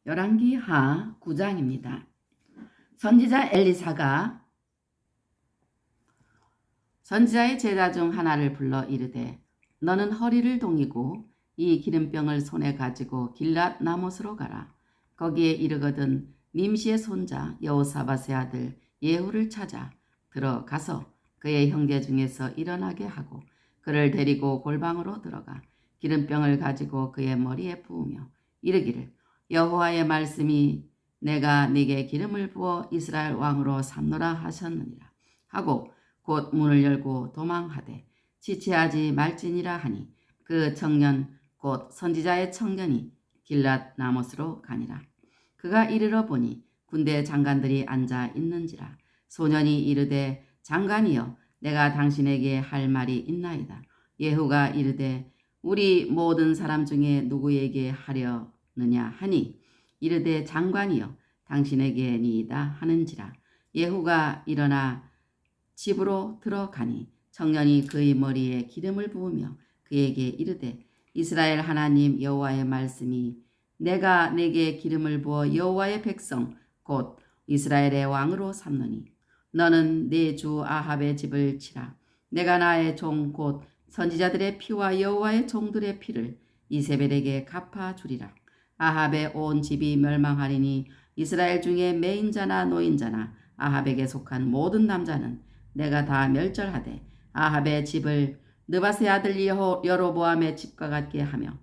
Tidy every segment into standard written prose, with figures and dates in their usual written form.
열왕기하 9장입니다. 선지자 엘리사가 선지자의 제자 중 하나를 불러 이르되 너는 허리를 동이고 이 기름병을 손에 가지고 길랏 나못으로 가라. 거기에 이르거든 님시의 손자 여호사밧의 아들 예후를 찾아 들어가서 그의 형제 중에서 일어나게 하고 그를 데리고 골방으로 들어가 기름병을 가지고 그의 머리에 부으며 이르기를 여호와의 말씀이 내가 네게 기름을 부어 이스라엘 왕으로 삼노라 하셨느니라 하고 곧 문을 열고 도망하되 지체하지 말지니라 하니 그 청년 곧 선지자의 청년이 길랏 나못으로 가니라. 그가 이르러 보니 군대 장관들이 앉아 있는지라. 소년이 이르되 장관이여 내가 당신에게 할 말이 있나이다. 예후가 이르되 우리 모든 사람 중에 누구에게 하려느냐 하니 이르되 장관이여 당신에게니이다 하는지라. 예후가 일어나 집으로 들어가니 청년이 그의 머리에 기름을 부으며 그에게 이르되 이스라엘 하나님 여호와의 말씀이 내가 내게 기름을 부어 여호와의 백성 곧 이스라엘의 왕으로 삼느니 너는 네 주 아합의 집을 치라. 내가 나의 종 곧 선지자들의 피와 여호와의 종들의 피를 이세벨에게 갚아주리라. 아합의 온 집이 멸망하리니 이스라엘 중에 매인자나 노인자나 아합에게 속한 모든 남자는 내가 다 멸절하되 아합의 집을 느바스의 아들 여로보암의 집과 같게 하며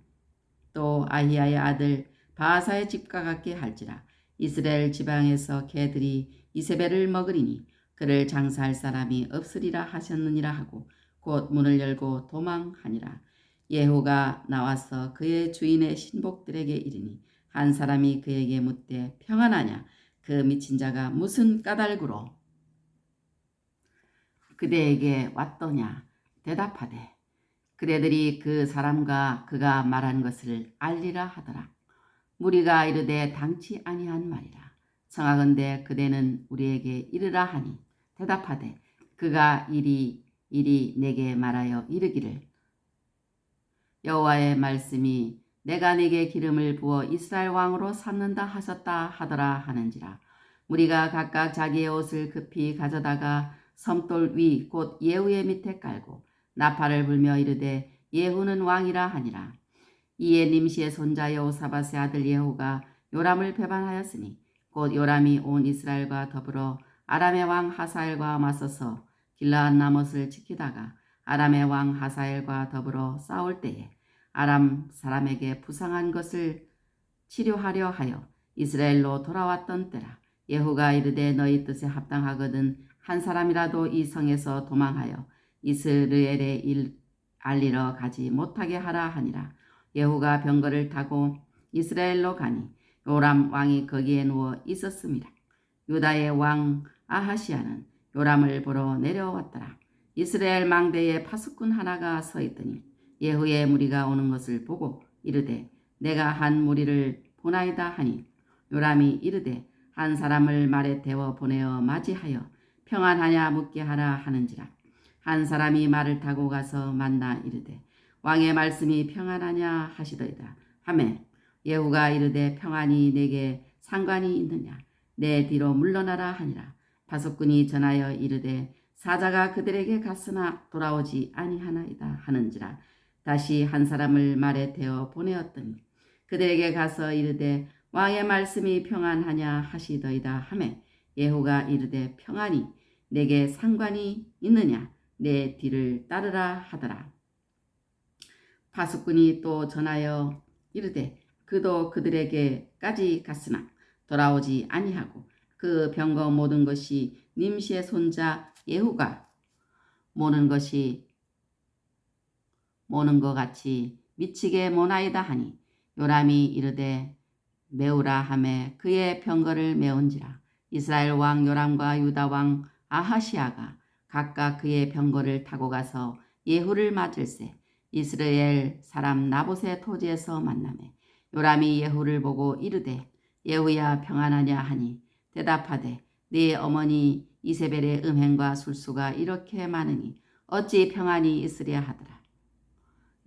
또 아히야의 아들 바하사의 집과 같게 할지라. 이스라엘 지방에서 개들이 이세벨을 먹으리니 그를 장사할 사람이 없으리라 하셨느니라 하고 곧 문을 열고 도망하니라. 예후가 나와서 그의 주인의 신복들에게 이르니 한 사람이 그에게 묻되 평안하냐. 그 미친 자가 무슨 까닭으로 그대에게 왔더냐. 대답하되 그대들이 그 사람과 그가 말한 것을 알리라 하더라. 무리가 이르되 당치 아니한 말이라. 청하건대 그대는 우리에게 이르라 하니 대답하되 그가 이리 내게 말하여 이르기를 여호와의 말씀이 내가 네게 기름을 부어 이스라엘 왕으로 삼는다 하셨다 하더라 하는지라. 무리가 각각 자기의 옷을 급히 가져다가 섬돌 위 곧 예후의 밑에 깔고 나팔을 불며 이르되 예후는 왕이라 하니라. 이에 님시의 손자 여호사밧의 아들 예후가 요람을 배반하였으니 곧 요람이 온 이스라엘과 더불어 아람의 왕 하사엘과 맞서서 길랏 나못을 지키다가 아람의 왕 하사엘과 더불어 싸울 때에 아람 사람에게 부상한 것을 치료하려 하여 이스라엘로 돌아왔던 때라. 예후가 이르되 너희 뜻에 합당하거든 한 사람이라도 이 성에서 도망하여 이스라엘에 알리러 가지 못하게 하라 하니라. 예후가 병거를 타고 이스라엘로 가니 요람 왕이 거기에 누워 있었습니다. 유다의 왕 아하시아는 요람을 보러 내려왔더라. 이스라엘 망대에 파수꾼 하나가 서 있더니 예후의 무리가 오는 것을 보고 이르되 내가 한 무리를 보나이다 하니 요람이 이르되 한 사람을 말에 태워 보내어 맞이하여 평안하냐 묻게 하라 하는지라. 한 사람이 말을 타고 가서 만나 이르되 왕의 말씀이 평안하냐 하시더이다 하매 예후가 이르되 평안이 내게 상관이 있느냐 내 뒤로 물러나라 하니라. 파수꾼이 전하여 이르되 사자가 그들에게 갔으나 돌아오지 아니하나이다 하는지라. 다시 한 사람을 말에 태워 보내었더니 그들에게 가서 이르되 왕의 말씀이 평안하냐 하시더이다 하매 예후가 이르되 평안이 내게 상관이 있느냐 내 뒤를 따르라 하더라. 파수꾼이 또 전하여 이르되 그도 그들에게까지 갔으나 돌아오지 아니하고 그 병거 모든 것이 님시의 손자 예후가 모는 것 같이 미치게 모나이다 하니 요람이 이르되 메우라 하매 그의 병거를 메운지라. 이스라엘 왕 요람과 유다 왕 아하시아가 각각 그의 병거를 타고 가서 예후를 맞을세 이스라엘 사람 나봇의 토지에서 만나매 요람이 예후를 보고 이르되 예후야 평안하냐 하니 대답하되 네 어머니 이세벨의 음행과 술수가 이렇게 많으니 어찌 평안이 있으랴 하더라.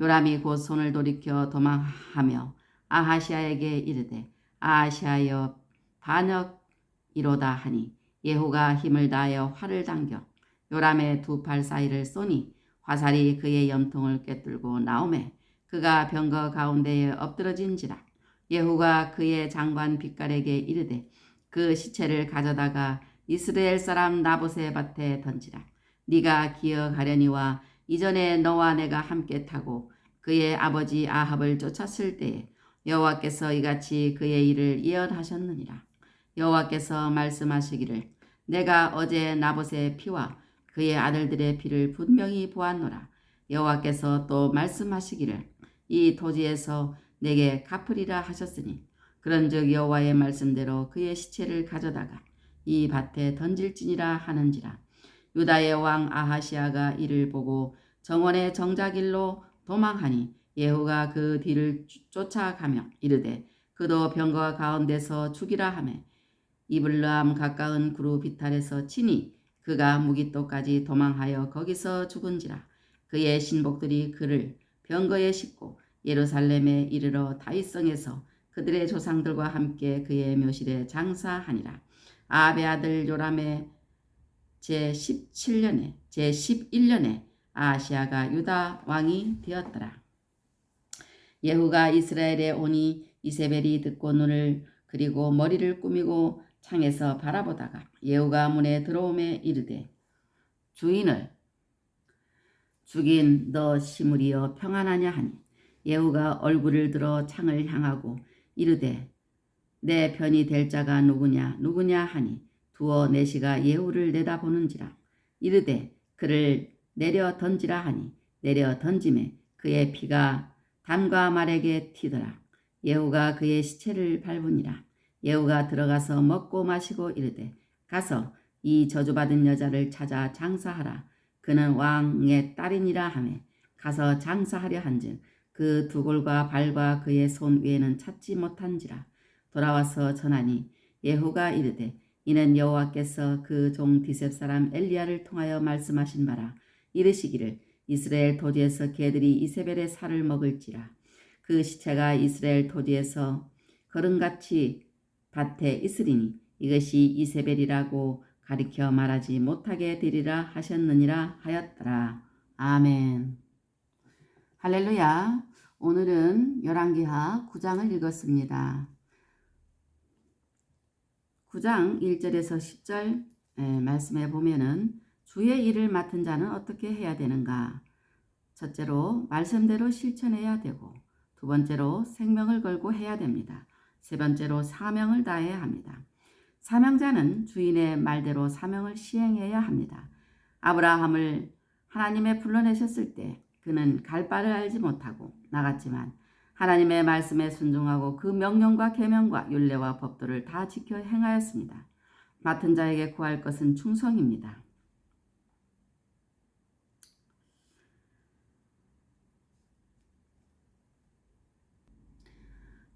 요람이 곧 손을 돌이켜 도망하며 아하시아에게 이르되 아하시아여 반역이로다 하니 예후가 힘을 다하여 활을 당겨 요람의 두 팔 사이를 쏘니 화살이 그의 염통을 꿰뚫고 나오매 그가 병거 가운데에 엎드러진지라. 예후가 그의 장관 빛깔에게 이르되 그 시체를 가져다가 이스라엘 사람 나봇의 밭에 던지라. 네가 기억하려니와 이전에 너와 내가 함께 타고 그의 아버지 아합을 쫓았을 때에 여호와께서 이같이 그의 일을 예언하셨느니라. 여호와께서 말씀하시기를 내가 어제 나봇의 피와 그의 아들들의 피를 분명히 보았노라. 여호와께서 또 말씀하시기를 이 토지에서 내게 갚으리라 하셨으니 그런즉 여호와의 말씀대로 그의 시체를 가져다가 이 밭에 던질지니라 하는지라. 유다의 왕 아하시아가 이를 보고 정원의 정자길로 도망하니 예후가 그 뒤를 쫓아가며 이르되 그도 병거 가운데서 죽이라 하매 이블람 가까운 구루 비탈에서 치니 그가 무기토까지 도망하여 거기서 죽은지라. 그의 신복들이 그를 병거에 싣고 예루살렘에 이르러 다윗성에서 그들의 조상들과 함께 그의 묘실에 장사하니라. 아합의 아들 요람의 제11년에 아하시아가 유다 왕이 되었더라. 예후가 이스라엘에 오니 이세벨이 듣고 눈을 그리고 머리를 꾸미고 창에서 바라보다가 예후가 문에 들어오매 이르되 주인을 죽인 너 시므리여 평안하냐 하니 예후가 얼굴을 들어 창을 향하고 이르되 내 편이 될 자가 누구냐 하니 두어 내시가 예후를 내다보는지라. 이르되 그를 내려 던지라 하니 내려 던짐에 그의 피가 담과 말에게 튀더라. 예후가 그의 시체를 밟으니라. 예후가 들어가서 먹고 마시고 이르되 가서 이 저주받은 여자를 찾아 장사하라. 그는 왕의 딸이니라 하매 가서 장사하려 한즉 그 두골과 발과 그의 손 위에는 찾지 못한지라. 돌아와서 전하니 예후가 이르되 이는 여호와께서 그 종 디셉 사람 엘리야를 통하여 말씀하신 바라. 이르시기를 이스라엘 토지에서 개들이 이세벨의 살을 먹을지라. 그 시체가 이스라엘 토지에서 거름같이 밭에 있으리니 이것이 이세벨이라고 가리켜 말하지 못하게 되리라 하셨느니라 하였더라. 아멘. 할렐루야. 오늘은 열왕기하 9장을 읽었습니다. 9장 1절에서 10절 말씀해 보면은 주의 일을 맡은 자는 어떻게 해야 되는가? 첫째로 말씀대로 실천해야 되고, 두 번째로 생명을 걸고 해야 됩니다. 세 번째로 사명을 다해야 합니다. 사명자는 주인의 말대로 사명을 시행해야 합니다. 아브라함을 하나님의 불러내셨을 때 그는 갈 바를 알지 못하고 나갔지만 하나님의 말씀에 순종하고 그 명령과 계명과 율례와 법도를 다 지켜 행하였습니다. 맡은 자에게 구할 것은 충성입니다.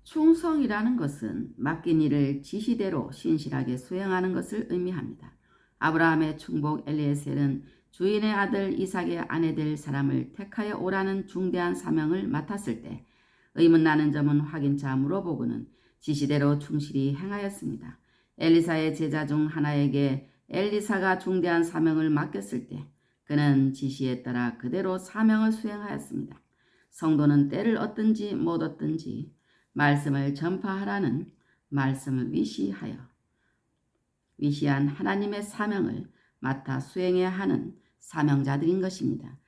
충성이라는 것은 맡긴 일을 지시대로 신실하게 수행하는 것을 의미합니다. 아브라함의 충복 엘리에셀은 주인의 아들 이삭의 아내 될 사람을 택하여 오라는 중대한 사명을 맡았을 때 의문나는 점은 확인차 물어보고는 지시대로 충실히 행하였습니다. 엘리사의 제자 중 하나에게 엘리사가 중대한 사명을 맡겼을 때 그는 지시에 따라 그대로 사명을 수행하였습니다. 성도는 때를 얻든지 못 얻든지 말씀을 전파하라는 말씀을 위시한 하나님의 사명을 맡아 수행해야 하는 사명자들인 것입니다.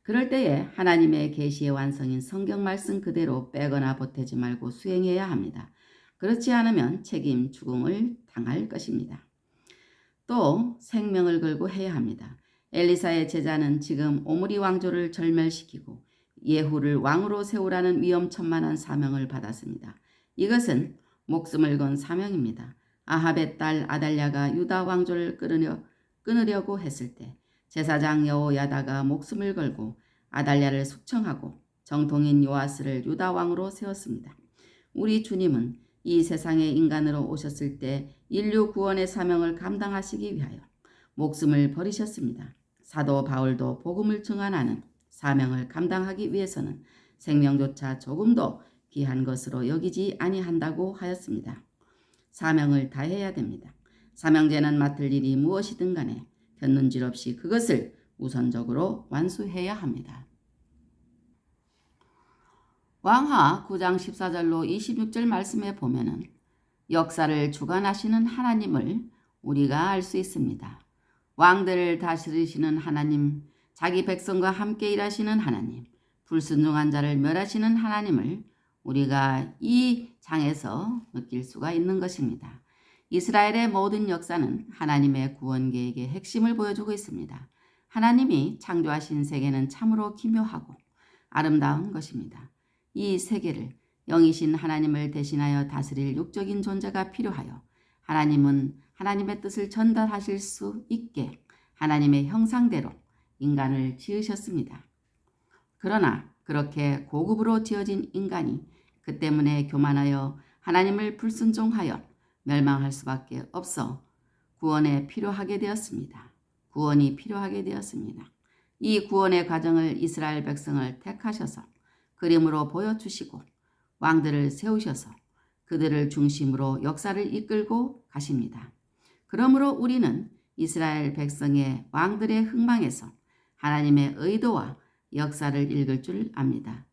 그럴 때에 하나님의 계시의 완성인 성경 말씀 그대로 빼거나 보태지 말고 수행해야 합니다. 그렇지 않으면 책임 추궁을 당할 것입니다. 또 생명을 걸고 해야 합니다. 엘리사의 제자는 지금 오므리 왕조를 절멸시키고 예후를 왕으로 세우라는 위험천만한 사명을 받았습니다. 이것은 목숨을 건 사명입니다. 아합의 딸 아달랴가 유다 왕조를 끊으려고 했을 때 제사장 여호야다가 목숨을 걸고 아달랴를 숙청하고 정통인 요아스를 유다 왕으로 세웠습니다. 우리 주님은 이 세상에 인간으로 오셨을 때 인류 구원의 사명을 감당하시기 위하여 목숨을 버리셨습니다. 사도 바울도 복음을 증언하는 사명을 감당하기 위해서는 생명조차 조금도 귀한 것으로 여기지 아니한다고 하였습니다. 사명을 다해야 됩니다. 사명제는 맡을 일이 무엇이든 간에 견눈질 없이 그것을 우선적으로 완수해야 합니다. 왕하 9장 14절로 26절 말씀에 보면은 역사를 주관하시는 하나님을 우리가 알 수 있습니다. 왕들을 다스리시는 하나님, 자기 백성과 함께 일하시는 하나님, 불순종한 자를 멸하시는 하나님을 우리가 이 장에서 느낄 수가 있는 것입니다. 이스라엘의 모든 역사는 하나님의 구원 계획의 핵심을 보여주고 있습니다. 하나님이 창조하신 세계는 참으로 기묘하고 아름다운 것입니다. 이 세계를 영이신 하나님을 대신하여 다스릴 육적인 존재가 필요하여 하나님은 하나님의 뜻을 전달하실 수 있게 하나님의 형상대로 인간을 지으셨습니다. 그러나 그렇게 고급으로 지어진 인간이 그 때문에 교만하여 하나님을 불순종하여 멸망할 수밖에 없어 구원이 필요하게 되었습니다. 이 구원의 과정을 이스라엘 백성을 택하셔서 그림으로 보여주시고 왕들을 세우셔서 그들을 중심으로 역사를 이끌고 가십니다. 그러므로 우리는 이스라엘 백성의 왕들의 흥망에서 하나님의 의도와 역사를 읽을 줄 압니다.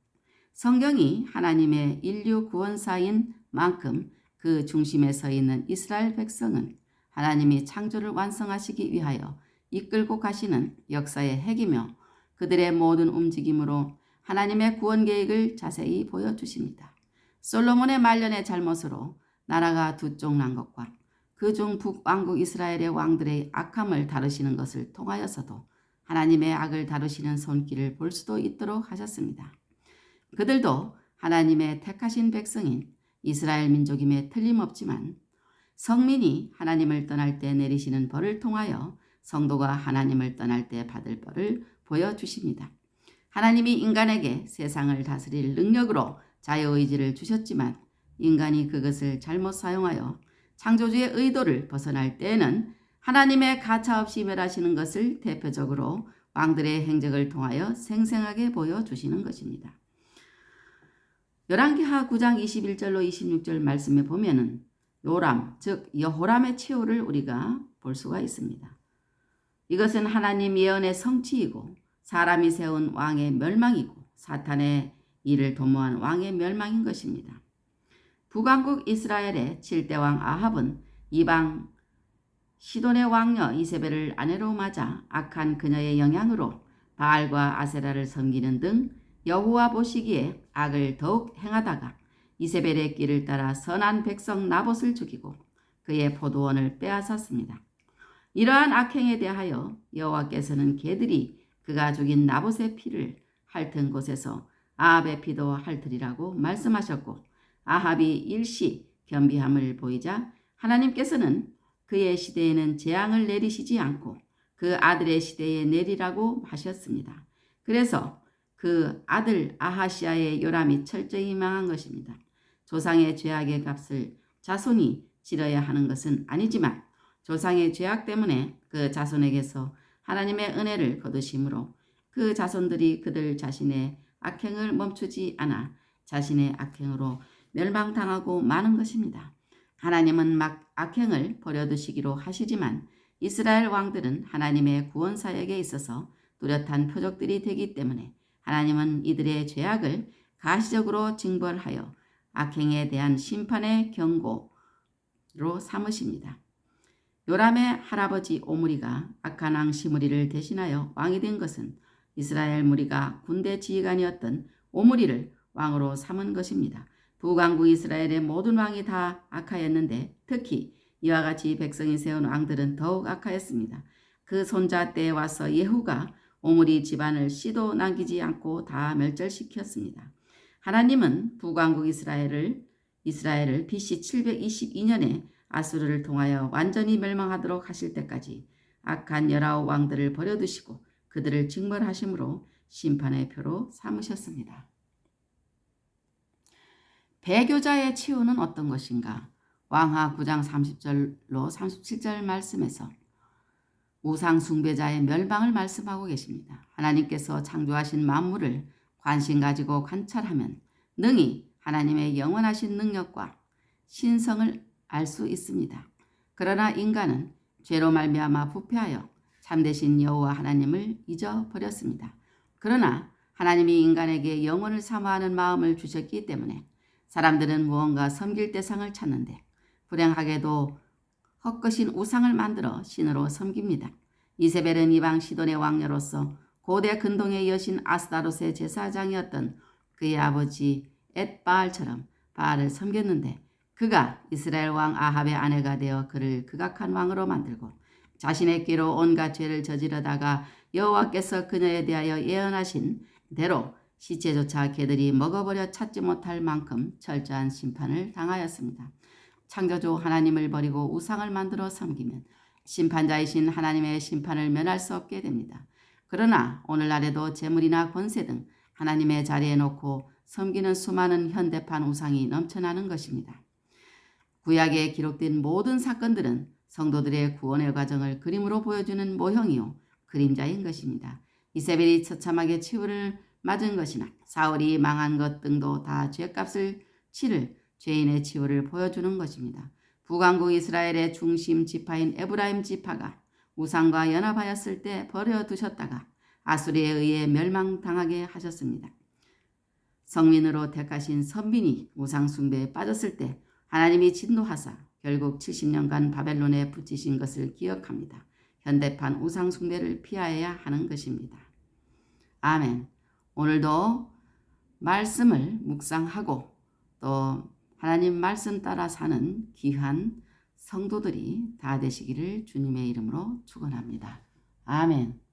성경이 하나님의 인류 구원사인 만큼 그 중심에 서 있는 이스라엘 백성은 하나님이 창조를 완성하시기 위하여 이끌고 가시는 역사의 핵이며 그들의 모든 움직임으로 하나님의 구원 계획을 자세히 보여주십니다. 솔로몬의 말년의 잘못으로 나라가 두 쪽 난 것과 그중 북왕국 이스라엘의 왕들의 악함을 다루시는 것을 통하여서도 하나님의 악을 다루시는 손길을 볼 수도 있도록 하셨습니다. 그들도 하나님의 택하신 백성인 이스라엘 민족임에 틀림없지만 성민이 하나님을 떠날 때 내리시는 벌을 통하여 성도가 하나님을 떠날 때 받을 벌을 보여주십니다. 하나님이 인간에게 세상을 다스릴 능력으로 자유의지를 주셨지만 인간이 그것을 잘못 사용하여 창조주의 의도를 벗어날 때에는 하나님의 가차없이 멸하시는 것을 대표적으로 왕들의 행적을 통하여 생생하게 보여주시는 것입니다. 열왕기하 9장 21절로 26절 말씀에 보면은 요람, 즉 여호람의 최후를 우리가 볼 수가 있습니다. 이것은 하나님 예언의 성취이고 사람이 세운 왕의 멸망이고 사탄의 이를 도모한 왕의 멸망인 것입니다. 북왕국 이스라엘의 7대 왕 아합은 이방 시돈의 왕녀 이세벨을 아내로 맞아 악한 그녀의 영향으로 바알과 아세라를 섬기는 등 여호와 보시기에 악을 더욱 행하다가 이세벨의 길을 따라 선한 백성 나봇을 죽이고 그의 포도원을 빼앗았습니다. 이러한 악행에 대하여 여호와께서는 개들이 그가 죽인 나봇의 피를 핥은 곳에서 아합의 피도 핥으리라고 말씀하셨고 아합이 일시 겸비함을 보이자 하나님께서는 그의 시대에는 재앙을 내리시지 않고 그 아들의 시대에 내리라고 하셨습니다. 그래서 그 아들 아하시아의 요람이 철저히 망한 것입니다. 조상의 죄악의 값을 자손이 치러야 하는 것은 아니지만 조상의 죄악 때문에 그 자손에게서 하나님의 은혜를 거두심으로 그 자손들이 그들 자신의 악행을 멈추지 않아 자신의 악행으로 멸망당하고 마는 것입니다. 하나님은 막 악행을 버려두시기로 하시지만 이스라엘 왕들은 하나님의 구원사역에 있어서 뚜렷한 표적들이 되기 때문에 하나님은 이들의 죄악을 가시적으로 징벌하여 악행에 대한 심판의 경고로 삼으십니다. 요람의 할아버지 오므리가 악한 왕 시므리를 대신하여 왕이 된 것은 이스라엘 무리가 군대 지휘관이었던 오므리를 왕으로 삼은 것입니다. 북왕국 이스라엘의 모든 왕이 다 악하였는데 특히 이와 같이 백성이 세운 왕들은 더욱 악하였습니다. 그 손자 때에 와서 예후가 오므리 집안을 씨도 남기지 않고 다 멸절시켰습니다. 하나님은 북왕국 이스라엘을 BC 722년에 아수르를 통하여 완전히 멸망하도록 하실 때까지 악한 19 왕들을 버려두시고 그들을 징벌하심으로 심판의 표로 삼으셨습니다. 배교자의 치유는 어떤 것인가? 왕하 9장 30절로 37절 말씀에서 우상 숭배자의 멸망을 말씀하고 계십니다. 하나님께서 창조하신 만물을 관심 가지고 관찰하면 능히 하나님의 영원하신 능력과 신성을 알 수 있습니다. 그러나 인간은 죄로 말미암아 부패하여 참되신 여호와 하나님을 잊어버렸습니다. 그러나 하나님이 인간에게 영혼을 사모하는 마음을 주셨기 때문에 사람들은 무언가 섬길 대상을 찾는데 불행하게도 헛것인 우상을 만들어 신으로 섬깁니다. 이세벨은 이방 시돈의 왕녀로서 고대 근동의 여신 아스타롯의 제사장이었던 그의 아버지 엣바알처럼 바알을 섬겼는데 그가 이스라엘 왕 아합의 아내가 되어 그를 극악한 왕으로 만들고 자신의 끼로 온갖 죄를 저지르다가 여호와께서 그녀에 대하여 예언하신 대로 시체조차 개들이 먹어버려 찾지 못할 만큼 철저한 심판을 당하였습니다. 창조주 하나님을 버리고 우상을 만들어 섬기면 심판자이신 하나님의 심판을 면할 수 없게 됩니다. 그러나 오늘날에도 재물이나 권세 등 하나님의 자리에 놓고 섬기는 수많은 현대판 우상이 넘쳐나는 것입니다. 구약에 기록된 모든 사건들은 성도들의 구원의 과정을 그림으로 보여주는 모형이요 그림자인 것입니다. 이세벨이 처참하게 치유를 맞은 것이나 사울이 망한 것 등도 다 죄값을 치를 죄인의 치유를 보여주는 것입니다. 북왕국 이스라엘의 중심 지파인 에브라임 지파가 우상과 연합하였을 때 버려두셨다가 아수리에 의해 멸망당하게 하셨습니다. 성민으로 택하신 선민이 우상 숭배에 빠졌을 때 하나님이 진노하사 결국 70년간 바벨론에 붙이신 것을 기억합니다. 현대판 우상 숭배를 피하여야 하는 것입니다. 아멘. 오늘도 말씀을 묵상하고 또 하나님 말씀 따라 사는 귀한 성도들이 다 되시기를 주님의 이름으로 축원합니다. 아멘.